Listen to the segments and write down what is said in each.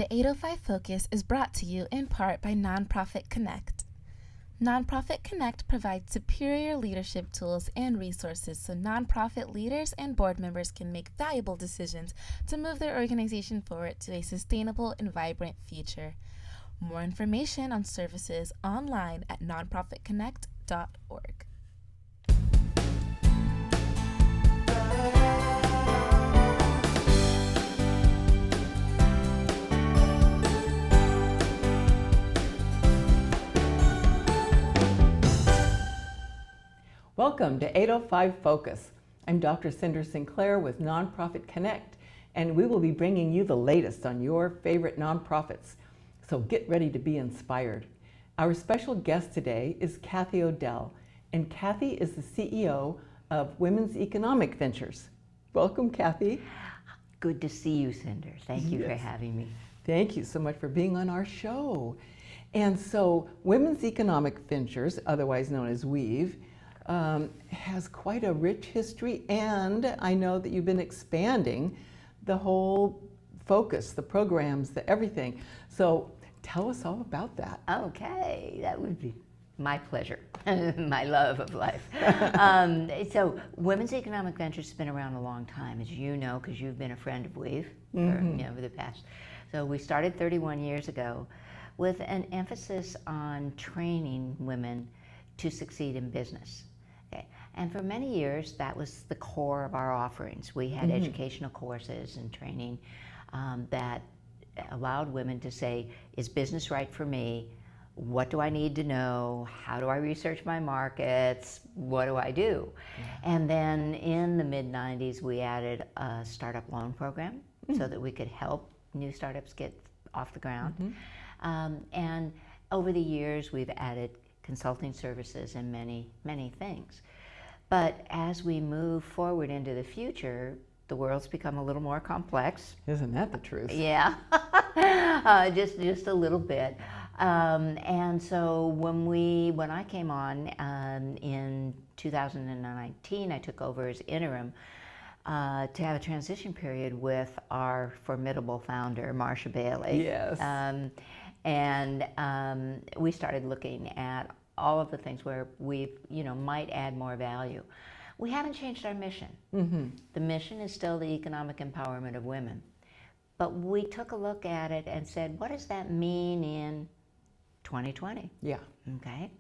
The 805 Focus is brought to you in part by Nonprofit Kinect. Nonprofit Kinect provides superior leadership tools and resources so nonprofit leaders and board members can make valuable decisions to move their organization forward to a sustainable and vibrant future. More information on services online at nonprofitconnect.org. Welcome to 805 Focus. I'm Dr. Cynder Sinclair with Nonprofit Connect, and we will be bringing you the latest on your favorite nonprofits. So get ready to be inspired. Our special guest today is Kathy Odell, and Kathy is the CEO of Women's Economic Ventures. Welcome, Kathy. Good to see you, Cynder. Thank you for having me. Thank you so much for being on our show. And so Women's Economic Ventures, otherwise known as WEAVE, has quite a rich history, and I know that you've been expanding the whole focus, the programs, the everything. So tell us all about that. Okay, that would be my pleasure, my love of life. So Women's Economic Ventures has been around a long time, as you know, because you've been a friend of WEAVE over the past. So we started 31 years ago with an emphasis on training women to succeed in business. Okay. And for many years, that was the core of our offerings. We had educational courses and training that allowed women to say, is business right for me? What do I need to know? How do I research my markets? What do I do? And then in the mid-90s, we added a startup loan program so that we could help new startups get off the ground. And over the years, we've added consulting services and many, many things. But as we move forward into the future, the world's become a little more complex. Isn't that the truth? Yeah, just a little bit. And so when I came on in 2019, I took over as interim to have a transition period with our formidable founder, Marcia Bailey. Yes. And we started looking at all of the things where we might add more value. We haven't changed our mission. The mission is still the economic empowerment of women. But we took a look at it and said, what does that mean in 2020? Yeah. Okay.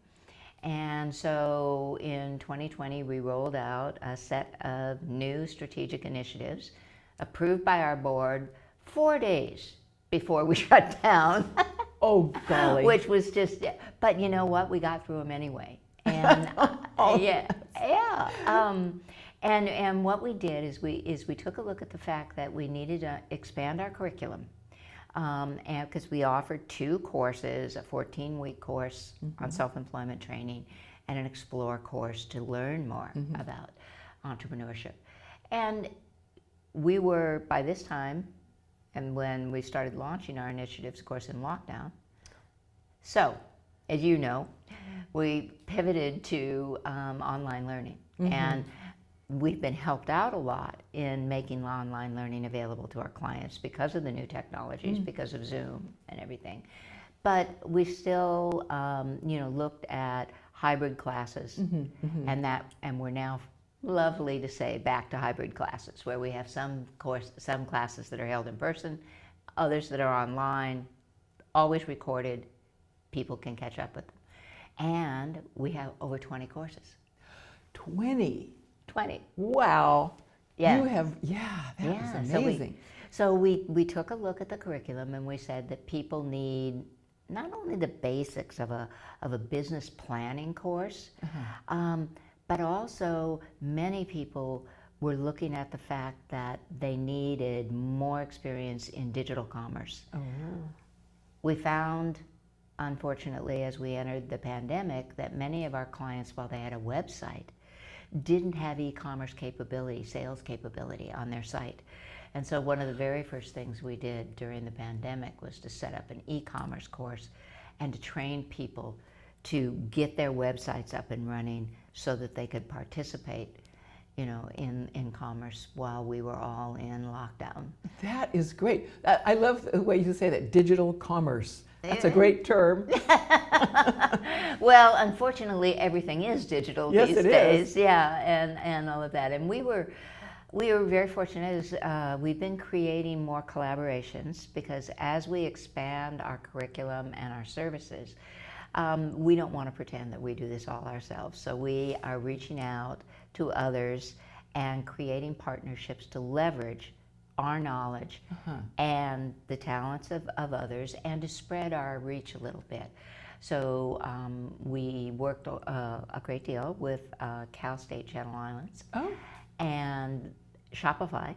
And so in 2020, we rolled out a set of new strategic initiatives approved by our board 4 days before we shut down. Oh, golly. Which was just, but you know what? We got through them anyway. And and what we did is we took a look at the fact that we needed to expand our curriculum, and because we offered 2 courses, a 14-week course on self-employment training and an Explore course to learn more about entrepreneurship. And we were, by this time, and when we started launching our initiatives, of course, in lockdown. So, as you know, we pivoted to online learning. And we've been helped out a lot in making online learning available to our clients because of the new technologies, because of Zoom and everything. But we still, looked at hybrid classes, and we're now lovely to say back to hybrid classes, where we have some classes that are held in person, others that are online, always recorded. People can catch up with them. And we have over 20 courses. 20? 20. Wow. Yeah. You have, that was amazing. So we took a look at the curriculum and we said that people need not only the basics of a business planning course, but also many people were looking at the fact that they needed more experience in digital commerce. We found, unfortunately, as we entered the pandemic, that many of our clients, while they had a website, didn't have e-commerce capability, sales capability on their site. And so one of the very first things we did during the pandemic was to set up an e-commerce course and to train people to get their websites up and running so that they could participate in commerce while we were all in lockdown. That is great. I love the way you say that, digital commerce. That's a great term. Well, unfortunately, everything is digital Yes, these it days. is. Yeah, and all of that. And we were very fortunate as we've been creating more collaborations, because as we expand our curriculum and our services, we don't want to pretend that we do this all ourselves. So we are reaching out to others and creating partnerships to leverage our knowledge and the talents of others, and to spread our reach a little bit. So we worked a great deal with Cal State Channel Islands and Shopify,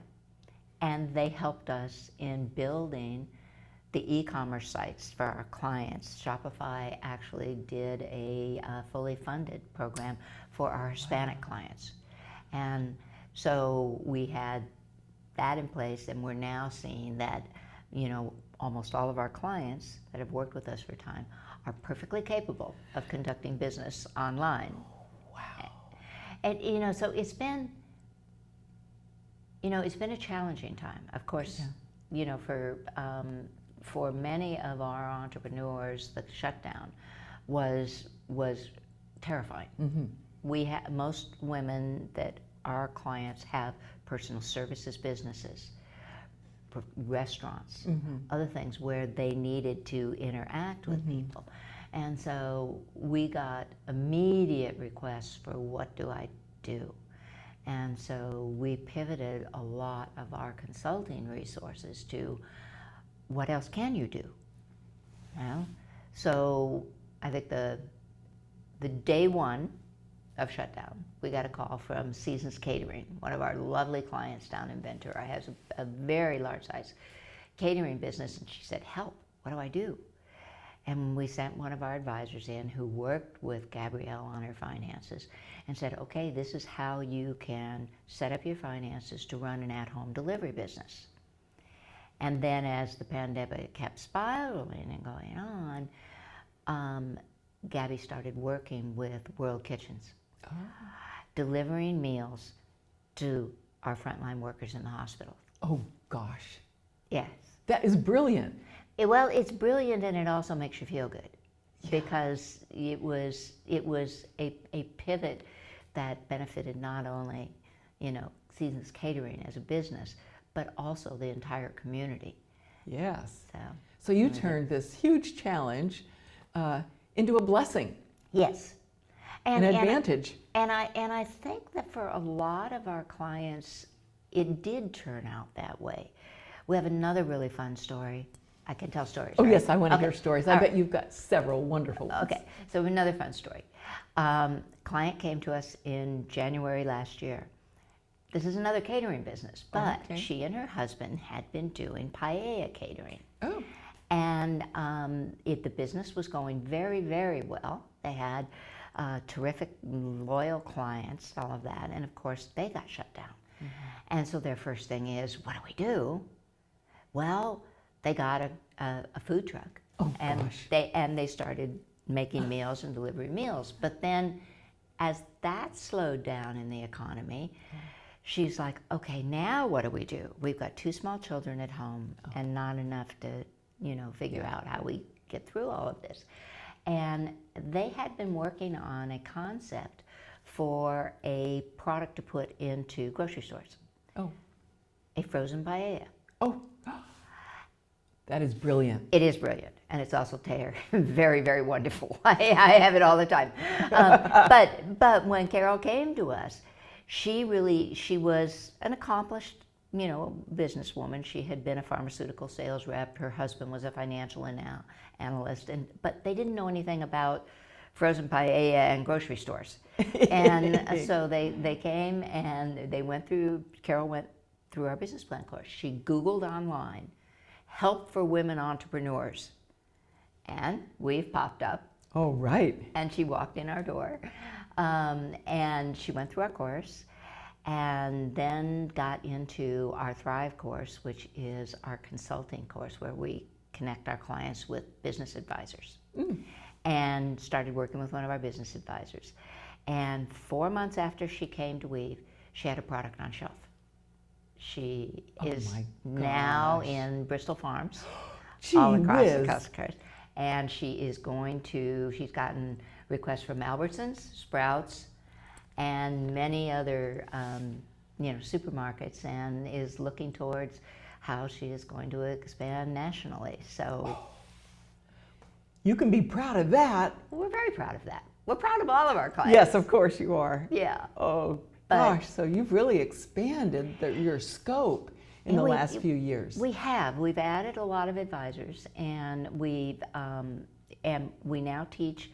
and they helped us in building the e-commerce sites for our clients. Shopify actually did a fully funded program for our Hispanic clients. And so we had that in place, and we're now seeing that, almost all of our clients that have worked with us for a time are perfectly capable of conducting business online. Wow. And so it's been a challenging time, of course. For many of our entrepreneurs, the shutdown was terrifying. Mm-hmm. Most women that our clients have personal services businesses, restaurants, other things where they needed to interact with people. And so we got immediate requests for, what do I do? And so we pivoted a lot of our consulting resources to, what else can you do? So I think the day one of shutdown, we got a call from Seasons Catering, one of our lovely clients down in Ventura. Has a very large size catering business, and she said, help, what do I do? And we sent one of our advisors in who worked with Gabrielle on her finances and said, okay, this is how you can set up your finances to run an at-home delivery business. And then as the pandemic kept spiraling and going on, Gabby started working with World Kitchens, delivering meals to our frontline workers in the hospital. Oh, gosh. Yes. That is brilliant. Well, it's brilliant, and it also makes you feel good, because it was a pivot that benefited not only, Seasons Catering as a business, but also the entire community. Yes. So you turned this huge challenge into a blessing. Yes. An advantage. And I think that for a lot of our clients, it did turn out that way. We have another really fun story. I can tell stories. Oh, right? yes, I want to hear stories. I bet you've got several wonderful ones. Okay, so another fun story. Client came to us in January last year. This is another catering business, but she and her husband had been doing paella catering. Oh. And the business was going very, very well. They had terrific, loyal clients, all of that, and of course they got shut down. And so their first thing is, what do we do? Well, they got a food truck, and they started making meals and delivering meals. But then, as that slowed down in the economy, she's like, okay, now what do we do? We've got 2 small children at home and not enough to, figure out how we get through all of this. And they had been working on a concept for a product to put into grocery stores. Oh. A frozen paella. Oh. That is brilliant. It is brilliant, and it's also very, very wonderful. I have it all the time. But when Carol came to us, she was an accomplished, businesswoman. She had been a pharmaceutical sales rep. Her husband was a financial analyst, but they didn't know anything about frozen paella and grocery stores. And so they came and Carol went through our business plan course. She Googled online, help for women entrepreneurs, and we've popped up. Oh, right. And she walked in our door, and she went through our course, and then got into our Thrive course, which is our consulting course where we connect our clients with business advisors, and started working with one of our business advisors. And 4 months after she came to Weave, she had a product on shelf. She Oh is my now gosh. in Bristol Farms, Gee all across the whiz. coast. And she's gotten requests from Albertsons, Sprouts, and many other supermarkets, and is looking towards how she is going to expand nationally. So You can be proud of that. we're very proud of that. We're proud of all of our clients. Yes, of course you are. Yeah. Oh But- gosh, so you've really expanded your scope in And the we- last few years. We have. We've added a lot of advisors, and we now teach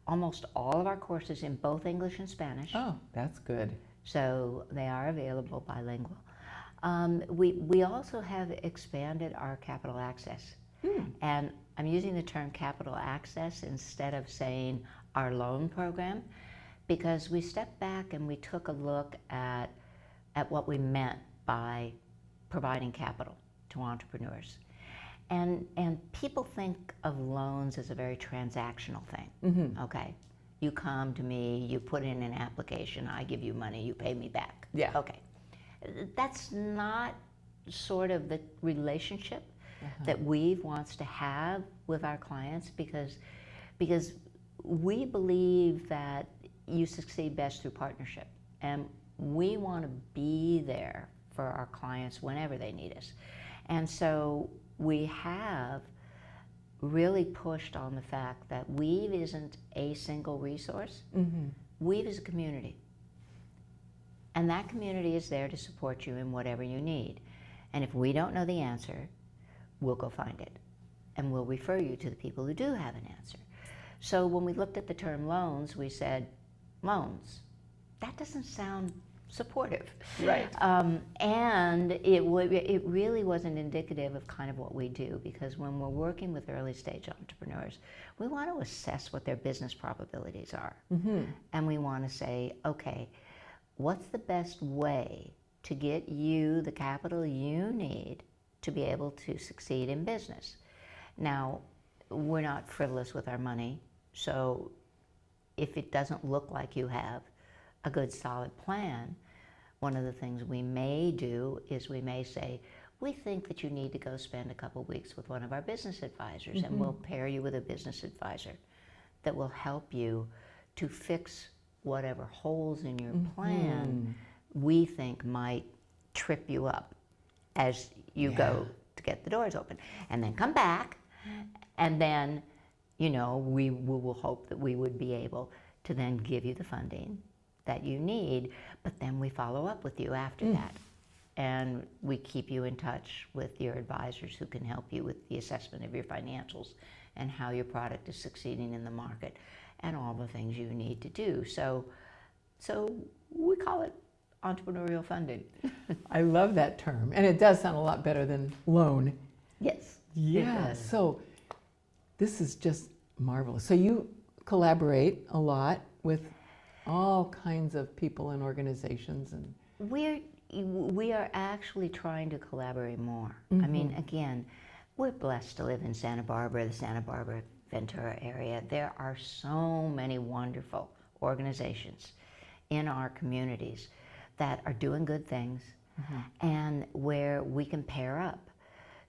almost all of our courses in both English and Spanish. Oh, that's good. So they are available bilingual. We also have expanded our capital access. And I'm using the term capital access instead of saying our loan program, because we stepped back and we took a look at what we meant by providing capital to entrepreneurs. And people think of loans as a very transactional thing. Okay, you come to me, you put in an application, I give you money, you pay me back. Yeah. Okay, that's not sort of the relationship that Weave wants to have with our clients, because we believe that you succeed best through partnership, and we want to be there for our clients whenever they need us. And so we have really pushed on the fact that Weave isn't a single resource. Weave is a community. And that community is there to support you in whatever you need. And if we don't know the answer, we'll go find it. And we'll refer you to the people who do have an answer. So when we looked at the term loans, we said, loans, that doesn't sound supportive. Right. And it really wasn't indicative of kind of what we do, because when we're working with early stage entrepreneurs, we want to assess what their business probabilities are. And we want to say, okay, what's the best way to get you the capital you need to be able to succeed in business? Now, we're not frivolous with our money, so if it doesn't look like you have a good solid plan, one of the things we may do is we may say, we think that you need to go spend a couple weeks with one of our business advisors, and we'll pair you with a business advisor that will help you to fix whatever holes in your plan we think might trip you up as you go to get the doors open. And then come back, and then, we will hope that we would be able to then give you the funding that you need, but then we follow up with you after that. And we keep you in touch with your advisors who can help you with the assessment of your financials and how your product is succeeding in the market and all the things you need to do. So we call it entrepreneurial funding. I love that term, and it does sound a lot better than loan. Yes. Yeah, so this is just marvelous. So you collaborate a lot with all kinds of people and organizations, and We are actually trying to collaborate more. I mean, again, we're blessed to live in Santa Barbara, the Santa Barbara Ventura area. There are so many wonderful organizations in our communities that are doing good things and where we can pair up.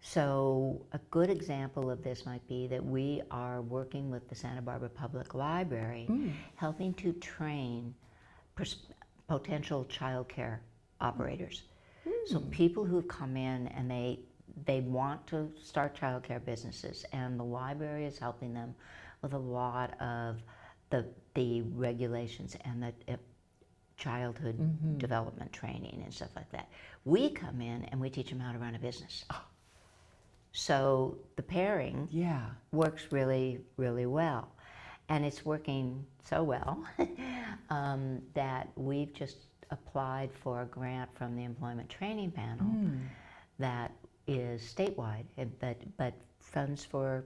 So a good example of this might be that we are working with the Santa Barbara Public Library, helping to train potential child care operators. So people who've come in and they want to start child care businesses, and the library is helping them with a lot of the regulations and the childhood development training and stuff like that. We come in and we teach them how to run a business. So the pairing works really, really well. And it's working so well that we've just applied for a grant from the Employment Training Panel that is statewide, but funds for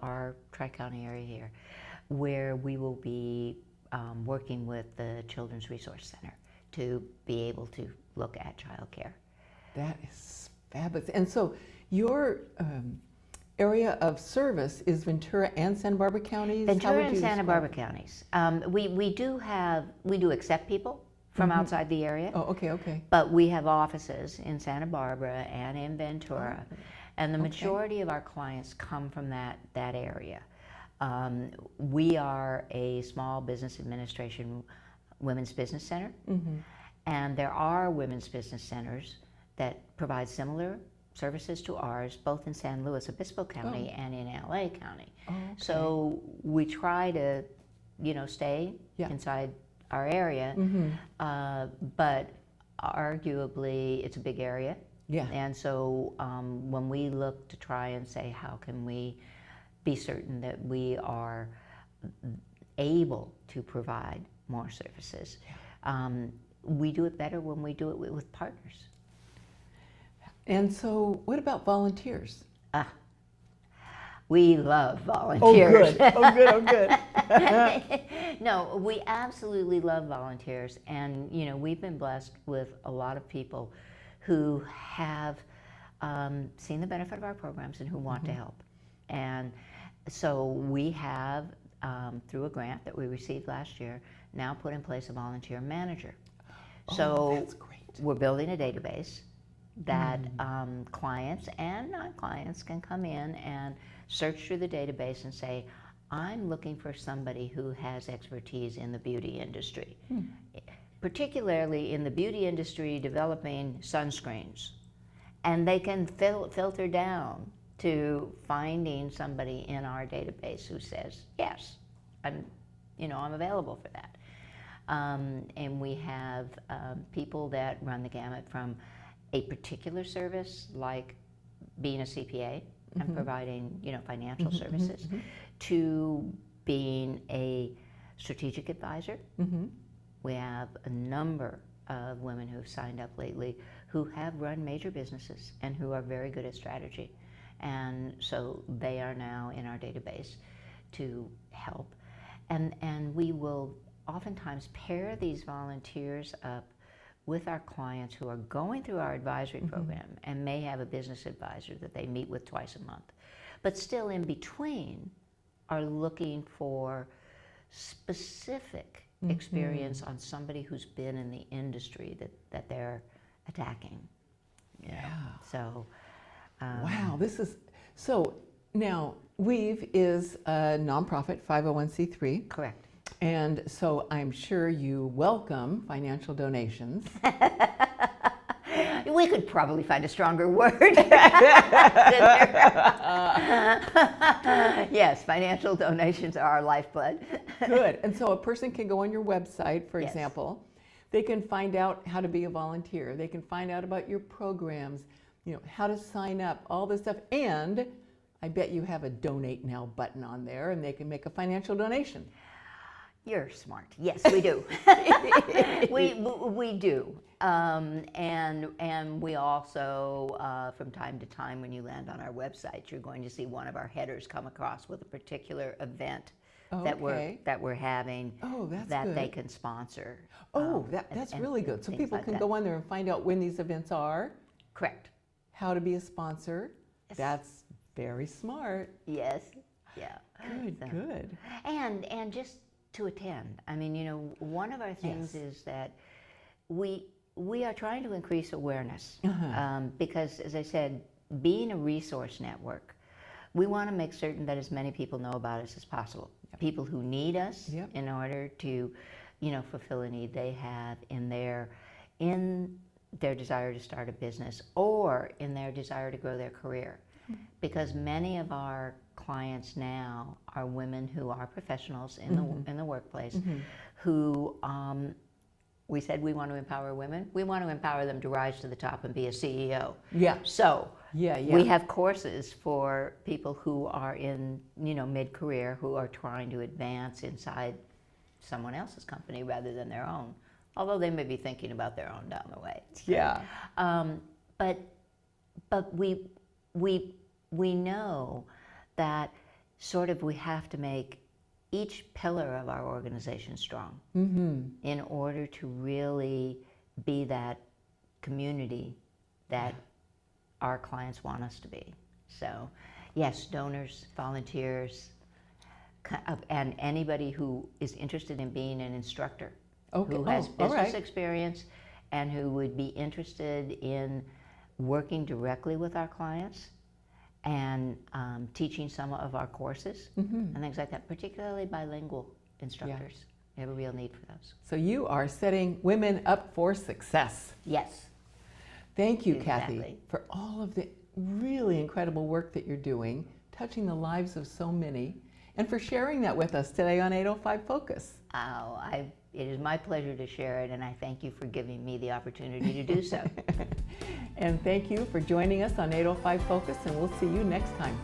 our Tri-County area here, where we will be working with the Children's Resource Center to be able to look at child care. That is fabulous. And so your area of service is Ventura and Santa Barbara counties? Ventura and Santa Barbara counties. We do accept people from outside the area. Oh, okay, okay. But we have offices in Santa Barbara and in Ventura, and the majority of our clients come from that area. We are a small business administration women's business center, and there are women's business centers that provide similar services to ours, both in San Luis Obispo County and in LA County. So we try to, stay inside our area, but arguably it's a big area. Yeah. And so when we look to try and say, how can we be certain that we are able to provide more services, we do it better when we do it with partners. And so what about volunteers? We love volunteers. Oh, good. Oh, good. No, we absolutely love volunteers. And, we've been blessed with a lot of people who have seen the benefit of our programs and who want to help. And so we have, through a grant that we received last year, now put in place a volunteer manager. So that's great. We're building a database that clients and non-clients can come in and search through the database and say, I'm looking for somebody who has expertise in the beauty industry, particularly in the beauty industry developing sunscreens. And they can filter down to finding somebody in our database who says, yes, I'm available for that. And we have people that run the gamut from a particular service, like being a CPA and providing, financial services, to being a strategic advisor. We have a number of women who've signed up lately who have run major businesses and who are very good at strategy. And so they are now in our database to help. And we will oftentimes pair these volunteers up with our clients who are going through our advisory program and may have a business advisor that they meet with twice a month, but still in between are looking for specific experience on somebody who's been in the industry that they're attacking. So wow, so now Weave is a nonprofit 501c3. correct. And so I'm sure you welcome financial donations. We could probably find a stronger word. Yes, financial donations are our lifeblood. Good. And so a person can go on your website, for Yes. example. They can find out how to be a volunteer. They can find out about your programs, how to sign up, all this stuff. And I bet you have a donate now button on there and they can make a financial donation. You're smart. Yes, we do. we do. And we also, from time to time, when you land on our website, you're going to see one of our headers come across with a particular event that we're having that good. they can sponsor. That's really good. So people can that. go on there and find out when these events are. Correct. How to be a sponsor. Yes. That's very smart. Yes. Yeah. Good. And just to attend. I mean, one of our things is that we are trying to increase awareness because, as I said, being a resource network, we want to make certain that as many people know about us as possible. People who need us in order to, fulfill a need they have in their desire to start a business or in their desire to grow their career. Because many of our clients now are women who are professionals in the workplace who we said we want to empower women. We want to empower them to rise to the top and be a CEO. Yeah. So we have courses for people who are in mid-career who are trying to advance inside someone else's company rather than their own. Although they may be thinking about their own down the way. Yeah. But we know that sort of we have to make each pillar of our organization strong in order to really be that community that our clients want us to be. So yes, donors, volunteers, and anybody who is interested in being an instructor Okay. who has all business right. experience and who would be interested in working directly with our clients and teaching some of our courses and things like that, particularly bilingual instructors. We have a real need for those. So you are setting women up for success. Yes. Thank you, Kathy, Exactly. for all of the really incredible work that you're doing, touching the lives of so many, and for sharing that with us today on 805 Focus. It is my pleasure to share it, and I thank you for giving me the opportunity to do so. And thank you for joining us on 805 Focus, and we'll see you next time.